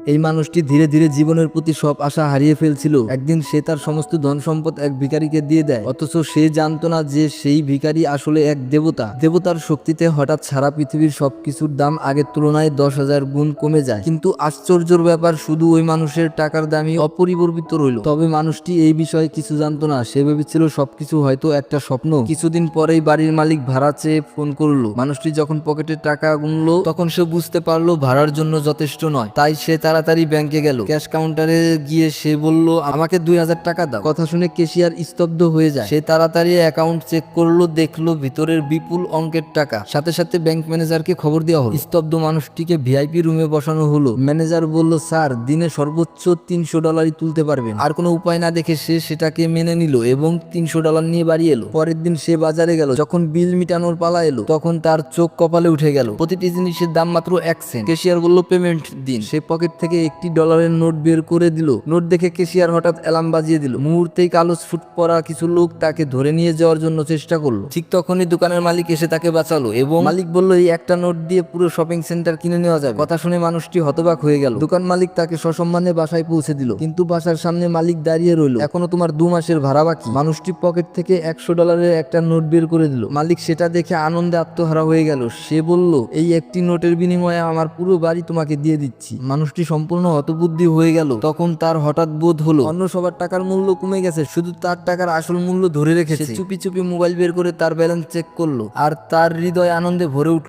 এই মানুষটি ধীরে ধীরে জীবনের প্রতি সব আশা হারিয়ে ফেলছিল। একদিন সে তার সমস্ত ধন সম্পদ এক ভিখারিকে দিয়ে দেয়, অথচ সে জানতো না যে সেই ভিখারি আসলে এক দেবতা। দেবতার শক্তিতে হঠাৎ সারা পৃথিবীর সবকিছুর দাম আগের তুলনায় 10,000 গুণ কমে যায়। কিন্তু আশ্চর্যের ব্যাপার, শুধু ওই মানুষের টাকার দামই অপরিবর্তিত রইল। তবে মানুষটি এই বিষয়ে কিছু জানতো না। সে ভেবেছিল সবকিছু হয়তো একটা স্বপ্ন। কিছুদিন পরেই বাড়ির মালিক ভাড়া চেয়ে ফোন করলো। মানুষটি যখন পকেটে টাকা গুনলো তখন সে বুঝতে পারলো ভাড়ার জন্য যথেষ্ট নয়। তাই সে তাড়াতাড়ি ব্যাংকে গেল। ক্যাশ কাউন্টারে গিয়ে সে বলল, আমাকে 2,000 টাকা দাও। কথা শুনে ক্যাশিয়ার স্তব্ধ হয়ে যায়। সে তাড়াতাড়ি অ্যাকাউন্ট চেক করলো, দেখলো ভিতরের বিপুল অঙ্কের টাকা। সাথে সাথে ব্যাংক ম্যানেজারকে খবর দেওয়া হলো। স্তব্ধ মানুষটিকে ভিআইপি রুমে বসানো হলো। ম্যানেজার বলল, স্যার, দিনে সর্বোচ্চ $300 তুলতে পারবেন। আর কোনো উপায় না দেখে সে সেটাকে মেনে নিল এবং $300 নিয়ে বাড়ি এলো। পরের দিন সে বাজারে গেল। যখন বিল মিটানোর পালা এলো তখন তার চোখ কপালে উঠে গেল। প্রতিটি জিনিসের দাম মাত্র 1 সেন্ট। ক্যাশিয়ার বলল, পেমেন্ট দিন। সে পকেট থেকে একটি $1 নোট বের করে দিল। নোট দেখে ক্যাশিয়ার হঠাৎ অ্যালার্ম বাজিয়ে দিল। মুহূর্তেই কালো স্যুট পরা কিছু লোক তাকে ধরে নিয়ে যাওয়ার জন্য চেষ্টা করলো। ঠিক তখনই দোকানের মালিক এসে তাকে বাঁচালো এবং মালিক বলল, এই একটা নোট দিয়ে পুরো শপিং সেন্টার কিনে নেওয়া যাবে। কথা শুনে মানুষটি হতবাক হয়ে গেল। দোকান মালিক তাকে সসম্মানে বাসায় পৌঁছে দিল। কিন্তু বাসার সামনে মালিক দাঁড়িয়ে রইল। এখনো তোমার 2 মাসের ভাড়া বাকি। মানুষটি পকেট থেকে $100 একটা নোট বের করে দিল। মালিক সেটা দেখে আনন্দে আত্মহারা হয়ে গেল। সে বলল, এই একটি নোটের বিনিময়ে আমার পুরো বাড়ি তোমাকে দিয়ে দিচ্ছি। মানুষটি সম্পূর্ণ হতবুদ্ধি হয়ে গেল। তখন তার হঠাৎ বোধ হলো অন্য সবার টাকার মূল্য কমে গেছে, শুধু তার টাকার আসল মূল্য ধরে রেখেছে। সে চুপি চুপি মোবাইল বের করে তার ব্যালেন্স চেক করলো আর তার হৃদয় আনন্দে ভরে উঠল।